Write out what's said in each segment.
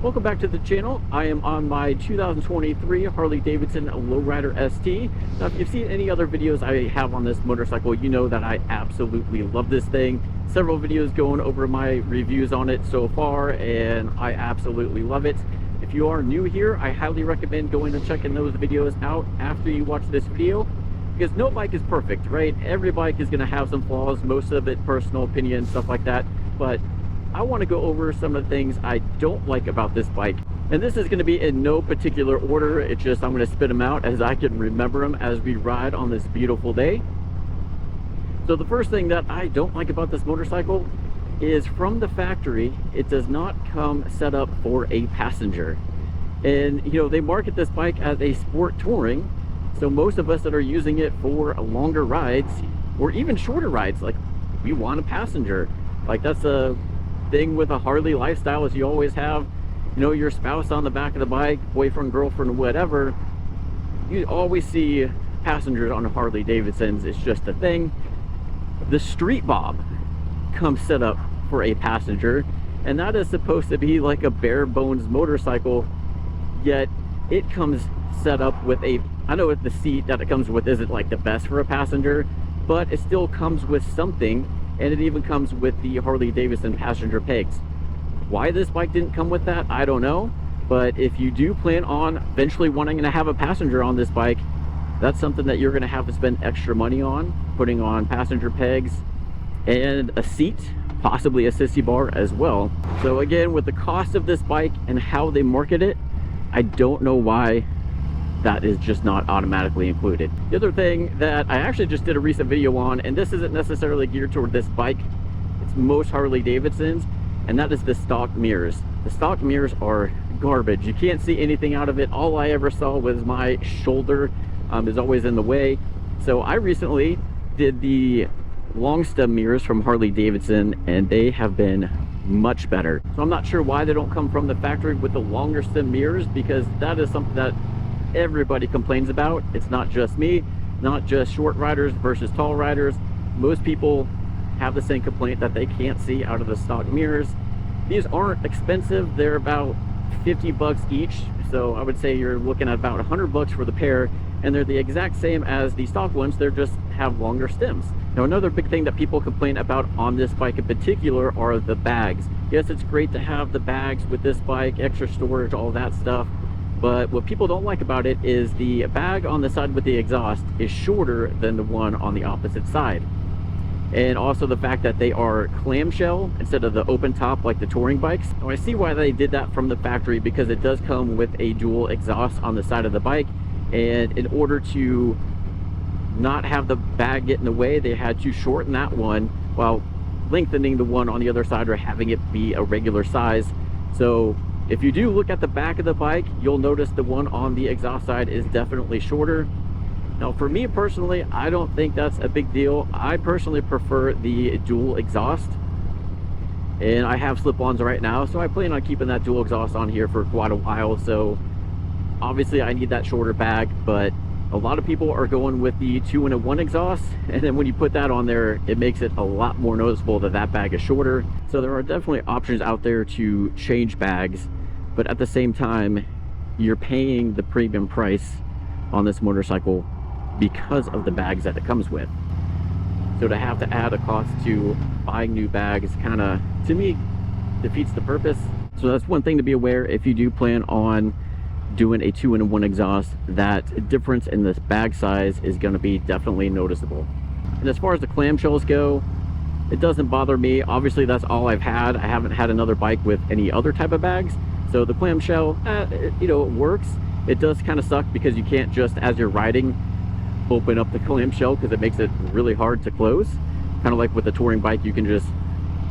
Welcome back to the channel. I am on my 2023 Harley-Davidson Low Rider ST. Now, if you've seen any other videos I have on this motorcycle, you know that I absolutely love this thing. Several videos going over my reviews on it so far, and I absolutely love it. If you are new here, I highly recommend going and checking those videos out after you watch this video, because no bike is perfect, right? Every bike is going to have some flaws, most of it personal opinion, stuff like that, but I want to go over some of the things I don't like about this bike. And this is going to be in no particular order. It's just I'm going to spit them out as I can remember them as we ride on this beautiful day. So the first thing that I don't like about this motorcycle is from the factory, it does not come set up for a passenger. And you know, they market this bike as a sport touring. So most of us that are using it for longer rides or even shorter rides, like, we want a passenger. Like, that's a thing with a Harley lifestyle, is you always have, you know, your spouse on the back of the bike, boyfriend, girlfriend, whatever. You always see passengers on Harley Davidsons. It's just a thing. The Street Bob comes set up for a passenger, and that is supposed to be like a bare bones motorcycle, yet it comes set up with a, I know the seat that it comes with isn't like the best for a passenger, but it still comes with something. And it even comes with the Harley-Davidson passenger pegs. Why this bike didn't come with that, I don't know. But if you do plan on eventually wanting to have a passenger on this bike, that's something that you're going to have to spend extra money on, putting on passenger pegs and a seat, possibly a sissy bar as well. So again, with the cost of this bike and how they market it, I don't know why that is just not automatically included. The other thing that I actually just did a recent video on, and this isn't necessarily geared toward this bike, it's most Harley Davidsons, and that is the stock mirrors. The stock mirrors are garbage. You can't see anything out of it. All I ever saw was my shoulder is always in the way. So I recently did the long stem mirrors from Harley Davidson, and they have been much better. So I'm not sure why they don't come from the factory with the longer stem mirrors, because that is something that everybody complains about. It's not just me, not just short riders versus tall riders. Most people have the same complaint that they can't see out of the stock mirrors. These aren't expensive. They're about 50 bucks each, so I would say you're looking at about 100 bucks for the pair, and they're the exact same as the stock ones. They're just have longer stems. Now, another big thing that people complain about on this bike in particular are the bags. Yes, it's great to have the bags with this bike, extra storage, all that stuff. But what people don't like about it is the bag on the side with the exhaust is shorter than the one on the opposite side. And also the fact that they are clamshell instead of the open top like the touring bikes. Now, I see why they did that from the factory, because it does come with a dual exhaust on the side of the bike. And in order to not have the bag get in the way, they had to shorten that one while lengthening the one on the other side, or having it be a regular size. So if you do look at the back of the bike, you'll notice the one on the exhaust side is definitely shorter. Now, for me personally, I don't think that's a big deal. I personally prefer the dual exhaust, and I have slip-ons right now, so I plan on keeping that dual exhaust on here for quite a while. So obviously I need that shorter bag, but a lot of people are going with the 2-in-1 exhaust, and then when you put that on there, it makes it a lot more noticeable that that bag is shorter. So there are definitely options out there to change bags, but at the same time, you're paying the premium price on this motorcycle because of the bags that it comes with. So to have to add a cost to buying new bags kind of, to me, defeats the purpose. So that's one thing to be aware if you do plan on doing a 2-in-1 exhaust. That difference in this bag size is going to be definitely noticeable. And as far as the clamshells go, it doesn't bother me. Obviously that's all I've had. I haven't had another bike with any other type of bags. So the clamshell, you know, it works. It does kind of suck because you can't just, as you're riding, open up the clamshell, because it makes it really hard to close. Kind of like with the touring bike, you can just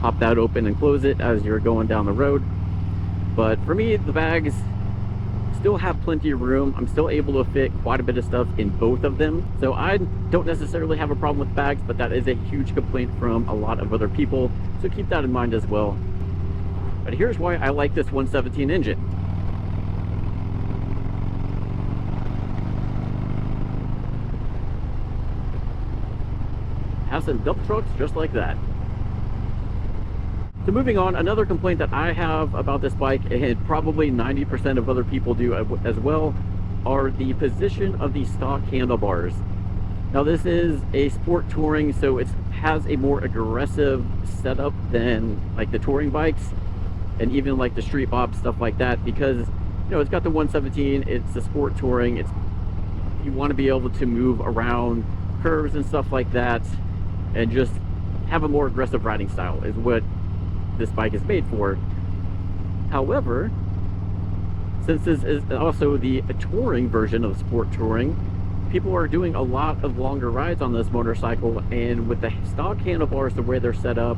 pop that open and close it as you're going down the road. But for me, the bags still have plenty of room. I'm still able to fit quite a bit of stuff in both of them. So I don't necessarily have a problem with bags, but that is a huge complaint from a lot of other people. So keep that in mind as well. But here's why I like this 117 engine. Has some dump trucks just like that. So moving on, another complaint that I have about this bike, and probably 90% of other people do as well, are the position of the stock handlebars. Now this is a sport touring, so it has a more aggressive setup than like the touring bikes and even like the street bob, stuff like that, because you know it's got the 117, it's a sport touring, you want to be able to move around curves and stuff like that and just have a more aggressive riding style is what this bike is made for. However, since this is also the touring version of sport touring, people are doing a lot of longer rides on this motorcycle, and with the stock handlebars the way they're set up,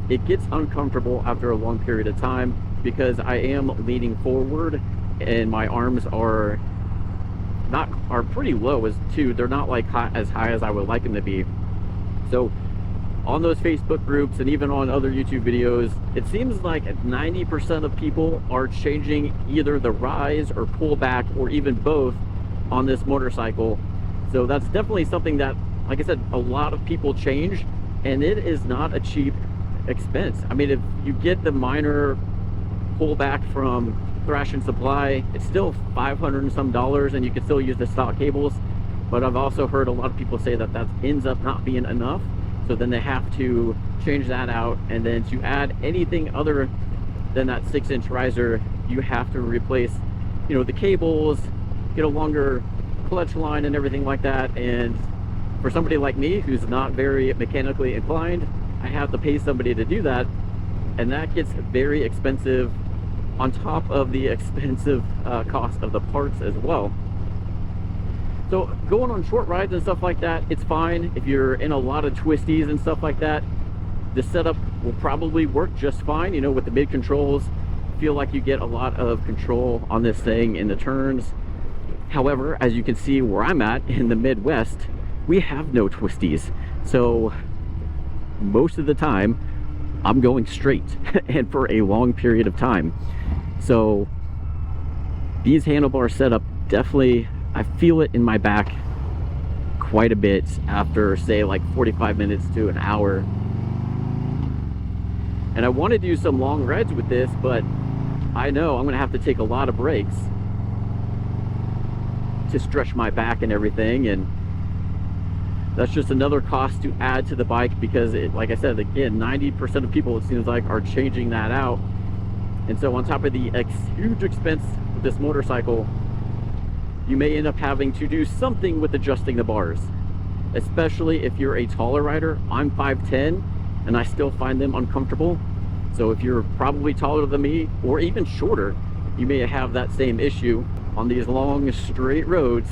it gets uncomfortable after a long period of time because I am leaning forward and my arms are pretty low as too. They're not like as high as I would like them to be. So on those Facebook groups and even on other YouTube videos, it seems like 90% of people are changing either the rise or pullback or even both on this motorcycle. So that's definitely something that, like I said, a lot of people change, and it is not a cheap expense. I mean, if you get the minor pullback from Thrash and Supply, it's still $500 and some, and you can still use the stock cables. But I've also heard a lot of people say that ends up not being enough, so then they have to change that out, and then to add anything other than that 6-inch riser, you have to replace, you know, the cables, get a longer clutch line and everything like that. And for somebody like me who's not very mechanically inclined, I have to pay somebody to do that, and that gets very expensive on top of the expensive cost of the parts as well. So going on short rides and stuff like that, it's fine. If you're in a lot of twisties and stuff like that, the setup will probably work just fine. You know, with the mid controls, feel like you get a lot of control on this thing in the turns. However, as you can see where I'm at in the Midwest, we have no twisties. So most of the time I'm going straight and for a long period of time. So these handlebar setup definitely, I feel it in my back quite a bit after, say, like 45 minutes to an hour. And I want to do some long rides with this, but I know I'm going to have to take a lot of breaks to stretch my back and everything, and that's just another cost to add to the bike because like I said, again, 90% of people, it seems like, are changing that out. And so on top of the huge expense of this motorcycle, you may end up having to do something with adjusting the bars, especially if you're a taller rider. I'm 5'10", and I still find them uncomfortable. So if you're probably taller than me or even shorter, you may have that same issue on these long straight roads.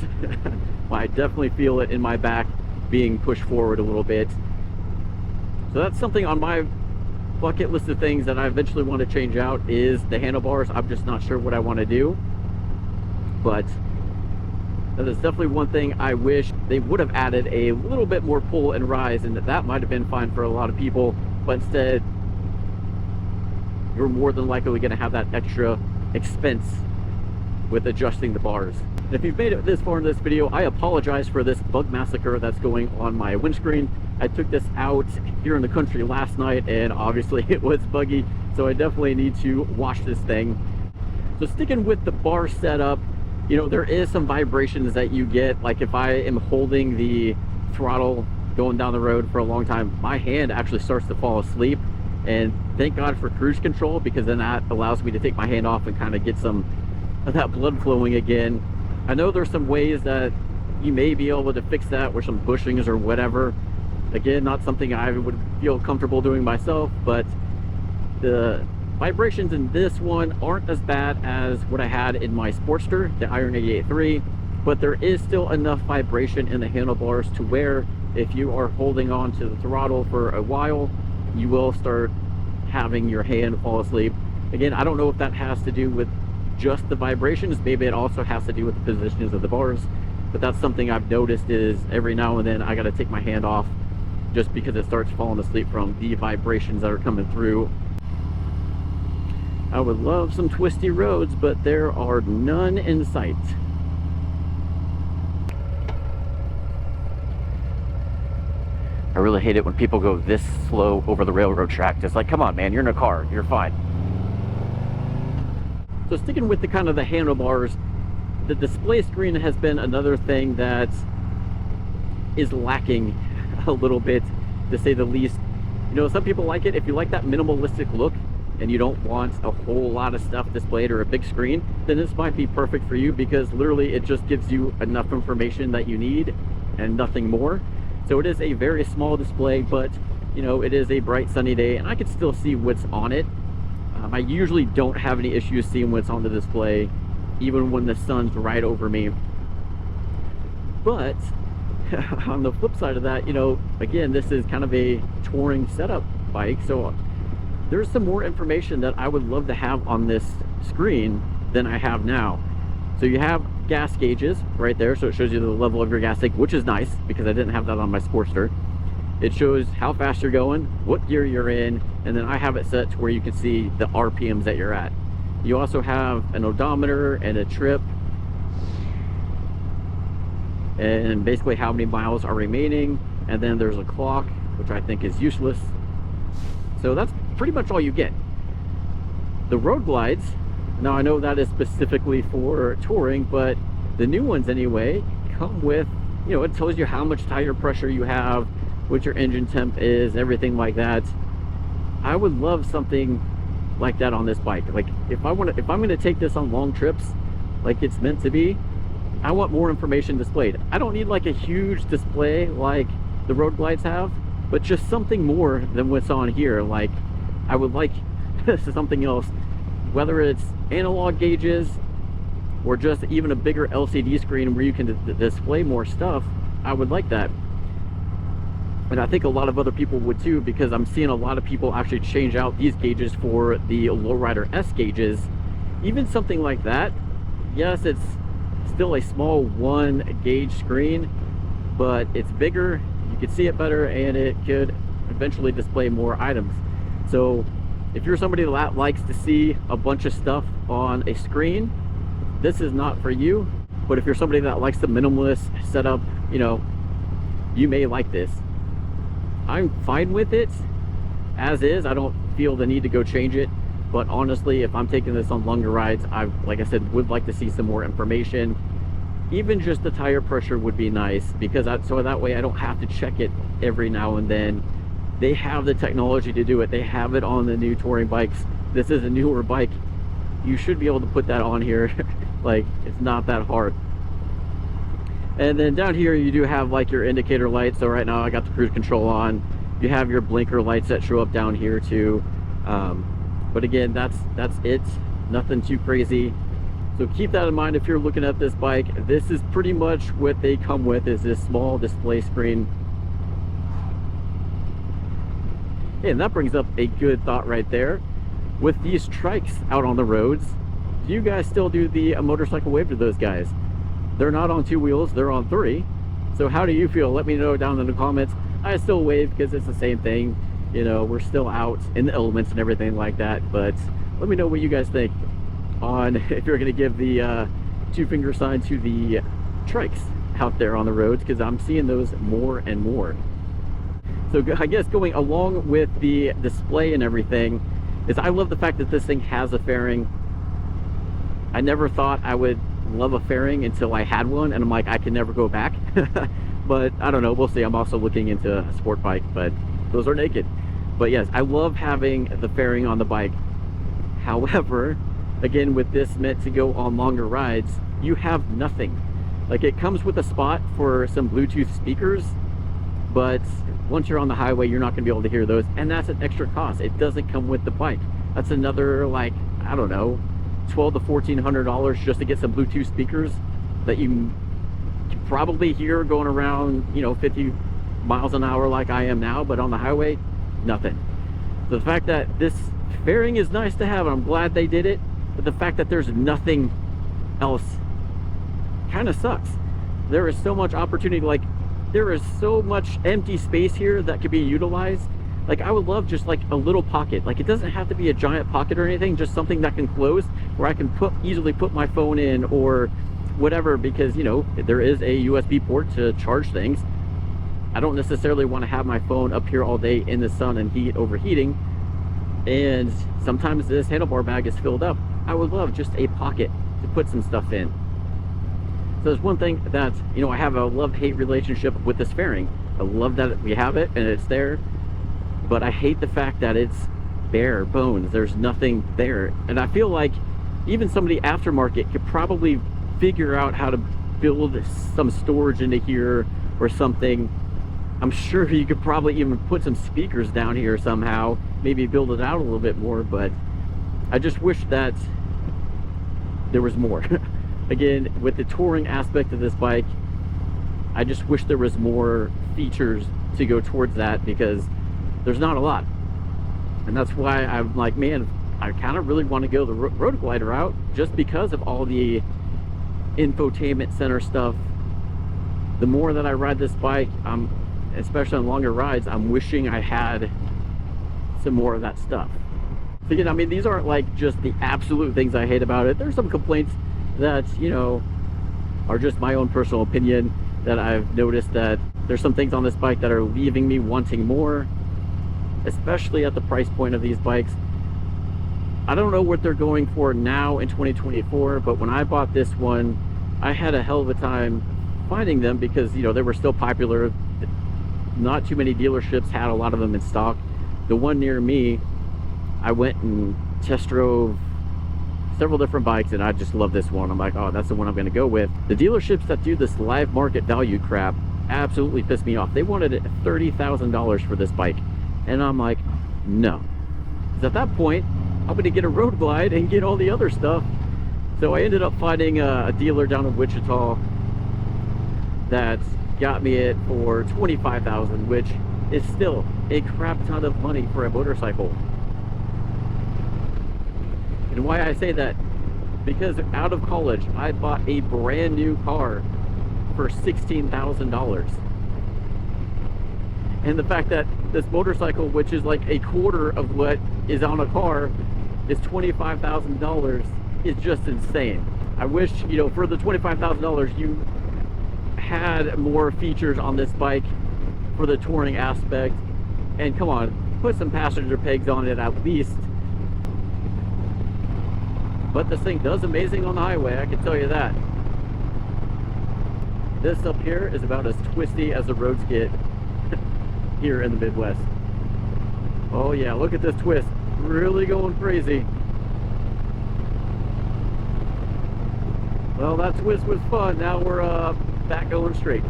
I definitely feel it in my back being pushed forward a little bit. So that's something on my bucket list of things that I eventually want to change out, is the handlebars. I'm just not sure what I want to do, but that is definitely one thing I wish they would have added a little bit more pull and rise, and that might have been fine for a lot of people. But instead, you're more than likely going to have that extra expense with adjusting the bars. And if you've made it this far in this video, I apologize for this bug massacre that's going on my windscreen. I took this out here in the country last night, and obviously it was buggy, so I definitely need to wash this thing. So sticking with the bar setup, you know, there is some vibrations that you get. Like if I am holding the throttle going down the road for a long time, my hand actually starts to fall asleep. And thank God for cruise control, because then that allows me to take my hand off and kind of get some of that blood flowing again. I know there's some ways that you may be able to fix that with some bushings or whatever. Again, not something I would feel comfortable doing myself, but the vibrations in this one aren't as bad as what I had in my Sportster, the Iron 88.3, but there is still enough vibration in the handlebars to where if you are holding on to the throttle for a while, you will start having your hand fall asleep. Again, I don't know if that has to do with just the vibrations. Maybe it also has to do with the positions of the bars, but that's something I've noticed, is every now and then I got to take my hand off just because it starts falling asleep from the vibrations that are coming through. I would love some twisty roads, but there are none in sight. I really hate it when people go this slow over the railroad track. It's like, come on, man, you're in a car, you're fine. So sticking with the kind of the handlebars, the display screen has been another thing that is lacking a little bit, to say the least. You know, some people like it. If you like that minimalistic look and you don't want a whole lot of stuff displayed or a big screen, then this might be perfect for you, because literally it just gives you enough information that you need and nothing more. So it is a very small display, but you know, it is a bright sunny day and I can still see what's on it. I usually don't have any issues seeing what's on the display, even when the sun's right over me. But on the flip side of that, you know, again, this is kind of a touring setup bike, so there's some more information that I would love to have on this screen than I have now. So you have gas gauges right there, so it shows you the level of your gas tank, which is nice because I didn't have that on my Sportster. It shows how fast you're going, what gear you're in, and then I have it set to where you can see the RPMs that you're at. You also have an odometer and a trip, and basically how many miles are remaining, and then there's a clock, which I think is useless. So that's pretty much all you get. The road glides, now I know that is specifically for touring, but the new ones anyway come with, you know, it tells you how much tire pressure you have, what your engine temp is, everything like that. I would love something like that on this bike. Like if I'm going to take this on long trips like it's meant to be, I want more information displayed. I don't need like a huge display like the road glides have, but just something more than what's on here. Like I would like something else, whether it's analog gauges or just even a bigger LCD screen where you can display more stuff. I would like that. And I think a lot of other people would too, because I'm seeing a lot of people actually change out these gauges for the Low Rider S gauges. Even something like that, yes, it's still a small 1 gauge screen, but it's bigger, you can see it better, and it could eventually display more items. So if you're somebody that likes to see a bunch of stuff on a screen, this is not for you. But if you're somebody that likes the minimalist setup, you know, you may like this. I'm fine with it as is. I don't feel the need to go change it, but honestly, if I'm taking this on longer rides, like I said, would like to see some more information. Even just the tire pressure would be nice, because so that way I don't have to check it every now and then. They have the technology to do it. They have it on the new touring bikes. This is a newer bike. You should be able to put that on here. Like, it's not that hard. And then down here you do have like your indicator lights. So right now I got the cruise control on. You have your blinker lights that show up down here too. But again, that's it. Nothing too crazy. So keep that in mind if you're looking at this bike. This is pretty much what they come with, is this small display screen. And that brings up a good thought right there. With these trikes out on the roads, do you guys still do the motorcycle wave to those guys? They're not on 2 wheels, they're on 3. So how do you feel? Let me know down in the comments. I still wave because it's the same thing. You know, we're still out in the elements and everything like that. But let me know what you guys think on if you're going to give the 2-finger sign to the trikes out there on the roads, because I'm seeing those more and more. So I guess going along with the display and everything is I love the fact that this thing has a fairing. I never thought I would love a fairing until I had one, and I'm like, I can never go back. But I don't know, we'll see. I'm also looking into a sport bike, but those are naked. But yes, I love having the fairing on the bike. However, again, with this meant to go on longer rides, you have nothing. Like, it comes with a spot for some Bluetooth speakers, but once you're on the highway, you're not going to be able to hear those, and that's an extra cost. It doesn't come with the bike. That's another, like, I don't know, $1,200 to $1,400 just to get some Bluetooth speakers that you can probably hear going around, you know, 50 miles an hour like I am now, but on the highway, nothing. The fact that this fairing is nice to have, and I'm glad they did it, but the fact that there's nothing else kind of sucks. There is so much opportunity. Like, there is so much empty space here that could be utilized. Like, I would love just like a little pocket. Like, it doesn't have to be a giant pocket or anything, just something that can close where I can easily put my phone in or whatever, because, you know, there is a USB port to charge things. I don't necessarily want to have my phone up here all day in the sun and overheating. And sometimes this handlebar bag is filled up. I would love just a pocket to put some stuff in. So there's one thing that, you know, I have a love-hate relationship with this fairing. I love that we have it and it's there, but I hate the fact that it's bare bones. There's nothing there. And I feel like even somebody aftermarket could probably figure out how to build some storage into here or something. I'm sure you could probably even put some speakers down here somehow, maybe build it out a little bit more, but I just wish that there was more. Again, with the touring aspect of this bike, I just wish there was more features to go towards that, because there's not a lot. And that's why I'm like, man, I kind of really want to go the road glider route, just because of all the infotainment center stuff. The more that I ride this bike, especially on longer rides, I'm wishing I had some more of that stuff. So again, I mean, these aren't like just the absolute things I hate about it. There's some complaints that, you know, are just my own personal opinion, that I've noticed that there's some things on this bike that are leaving me wanting more, especially at the price point of these bikes. I don't know what they're going for now in 2024, but when I bought this one, I had a hell of a time finding them, because, you know, they were still popular. Not too many dealerships had a lot of them in stock. The one near me, I went and test drove several different bikes, and I just love this one. I'm like, oh, that's the one I'm going to go with. The dealerships that do this live market value crap absolutely pissed me off. They wanted $30,000 for this bike, and I'm like, no. Because at that point, I'm going to get a road glide and get all the other stuff. So I ended up finding a dealer down in Wichita that got me it for $25,000, which is still a crap ton of money for a motorcycle. And why I say that, because out of college, I bought a brand new car for $16,000. And the fact that this motorcycle, which is like a quarter of what is on a car, is $25,000 is just insane. I wish, you know, for the $25,000, you had more features on this bike for the touring aspect. And come on, put some passenger pegs on it at least. But this thing does amazing on the highway, I can tell you that. This up here is about as twisty as the roads get here in the Midwest. Oh yeah, look at this twist. Really going crazy. Well, that twist was fun. Now we're back going straight.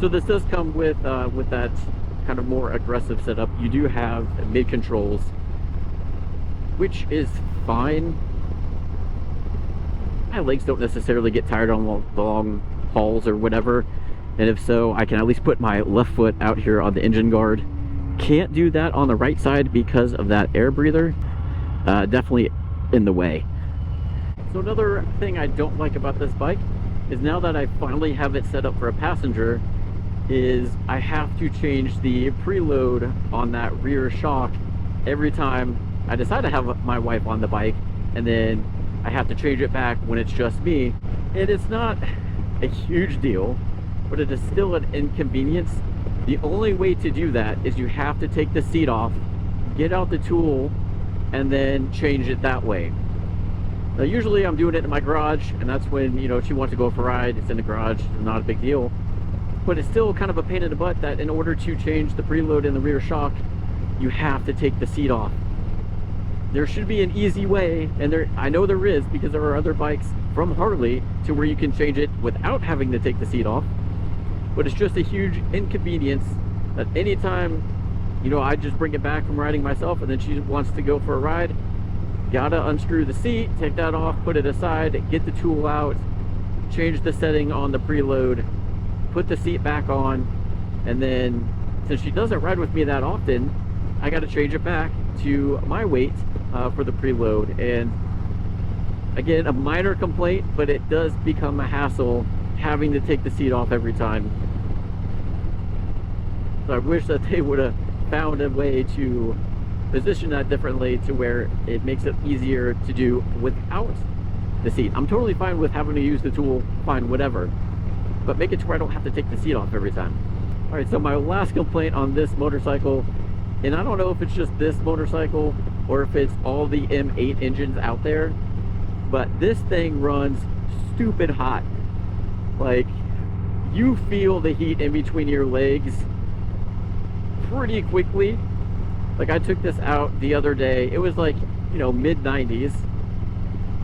So this does come with that kind of more aggressive setup. You do have mid controls, which is fine. My legs don't necessarily get tired on long hauls or whatever, and if so, I can at least put my left foot out here on the engine guard. Can't do that on the right side because of that air breather. Definitely in the way. So another thing I don't like about this bike is, now that I finally have it set up for a passenger, is I have to change the preload on that rear shock every time I decide to have my wife on the bike, and then I have to change it back when it's just me. And it's not a huge deal, but it is still an inconvenience. The only way to do that is you have to take the seat off, get out the tool, and then change it that way. Now usually I'm doing it in my garage, and that's when, you know, she wants to go for a ride. It's in the garage, it's not a big deal. But it's still kind of a pain in the butt that in order to change the preload in the rear shock, you have to take the seat off. There should be an easy way, and I know there is, because there are other bikes from Harley to where you can change it without having to take the seat off. But it's just a huge inconvenience that anytime, you know, I just bring it back from riding myself, and then she wants to go for a ride, gotta unscrew the seat, take that off, put it aside, get the tool out, change the setting on the preload, put the seat back on, and then since she doesn't ride with me that often, I got to change it back to my weight for the preload. And again, a minor complaint, but it does become a hassle having to take the seat off every time. So I wish that they would have found a way to position that differently to where it makes it easier to do without the seat. I'm totally fine with having to use the tool, fine, whatever, but make it to where I don't have to take the seat off every time. All right, so my last complaint on this motorcycle, and I don't know if it's just this motorcycle or if it's all the M8 engines out there, but this thing runs stupid hot. Like, you feel the heat in between your legs pretty quickly. Like, I took this out the other day. It was like, you know, mid 90s,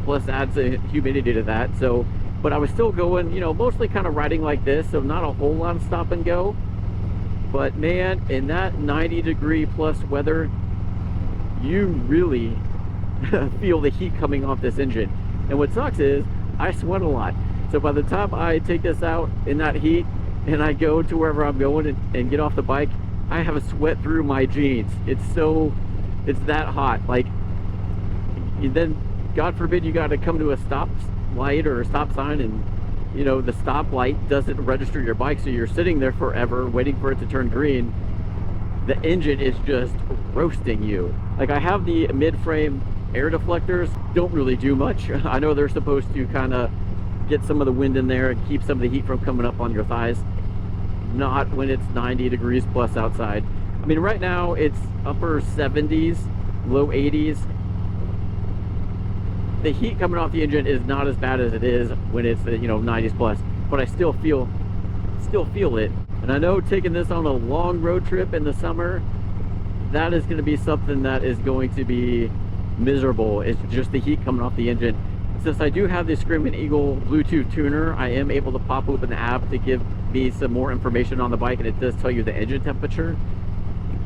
plus adds a humidity to that. So, but I was still going, you know, mostly kind of riding like this, so not a whole lot of stop and go. But man, in that 90-degree plus weather, you really feel the heat coming off this engine. And what sucks is I sweat a lot. So by the time I take this out in that heat and I go to wherever I'm going and get off the bike, I have a sweat through my jeans. It's that hot. Like, then God forbid you got to come to a stop light or a stop sign, and you know the stop light doesn't register your bike, so you're sitting there forever waiting for it to turn green. The engine is just roasting you. Like, I have the mid-frame air deflectors, don't really do much. I know they're supposed to kind of get some of the wind in there and keep some of the heat from coming up on your thighs. Not when it's 90 degrees plus outside. I mean, right now it's upper 70s, low 80s. The heat coming off the engine is not as bad as it is when it's, you know, 90s plus, but I still feel it. And I know taking this on a long road trip in the summer, that is going to be something that is going to be miserable. It's just the heat coming off the engine. Since I do have the Screaming Eagle Bluetooth tuner, I am able to pop open the app to give me some more information on the bike, and it does tell you the engine temperature.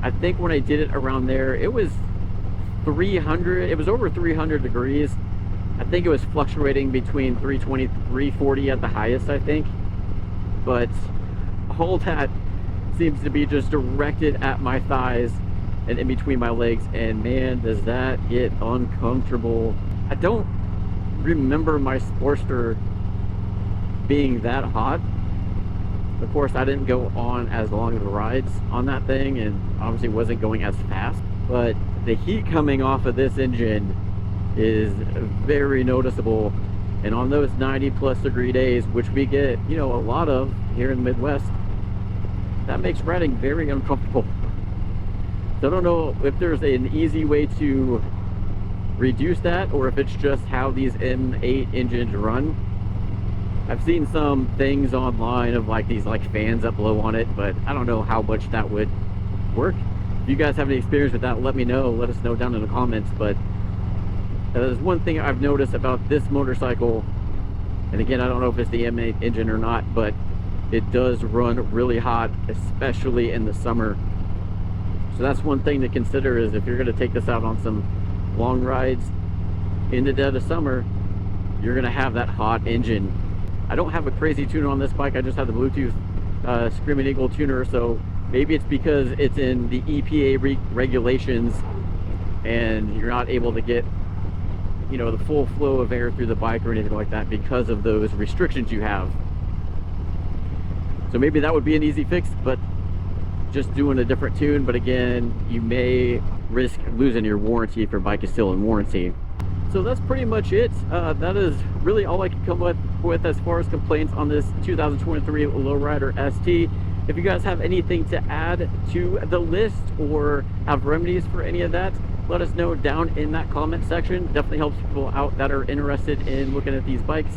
I think when I did it around there, it was 300, it was over 300 degrees. I think it was fluctuating between 320, 340 at the highest, I think. But all that seems to be just directed at my thighs and in between my legs, and man, does that get uncomfortable. I don't remember my Sportster being that hot. Of course, I didn't go on as long of rides on that thing, and obviously wasn't going as fast, but the heat coming off of this engine is very noticeable. And on those 90 plus degree days, which we get, you know, a lot of here in the Midwest, that makes riding very uncomfortable. So I don't know if there's an easy way to reduce that, or if it's just how these M8 engines run. I've seen some things online of like these like fans that blow on it, but I don't know how much that would work. If you guys have any experience with that, let me know. Let us know down in the comments. But there's one thing I've noticed about this motorcycle, and again, I don't know if it's the M8 engine or not, but it does run really hot, especially in the summer. So that's one thing to consider, is if you're going to take this out on some long rides in the dead of summer, you're going to have that hot engine. I don't have a crazy tuner on this bike. I just have the Bluetooth Screaming Eagle tuner, so maybe it's because it's in the EPA regulations and you're not able to get, you know, the full flow of air through the bike or anything like that because of those restrictions you have. So maybe that would be an easy fix, but just doing a different tune. But again, you may risk losing your warranty if your bike is still in warranty. So that's pretty much it. That is really all I can come up with as far as complaints on this 2023 Low Rider ST. If you guys have anything to add to the list or have remedies for any of that, let us know down in that comment section. Definitely helps people out that are interested in looking at these bikes.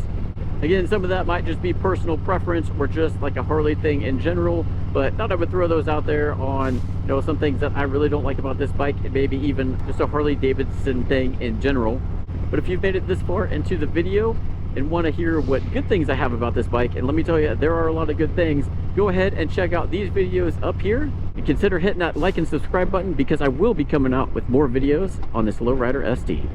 Again, some of that might just be personal preference or just like a Harley thing in general, but thought I would throw those out there on, you know, some things that I really don't like about this bike, and maybe even just a Harley-Davidson thing in general. But if you've made it this far into the video and want to hear what good things I have about this bike, and let me tell you, there are a lot of good things, go ahead and check out these videos up here, and consider hitting that like and subscribe button, because I will be coming out with more videos on this Low Rider ST.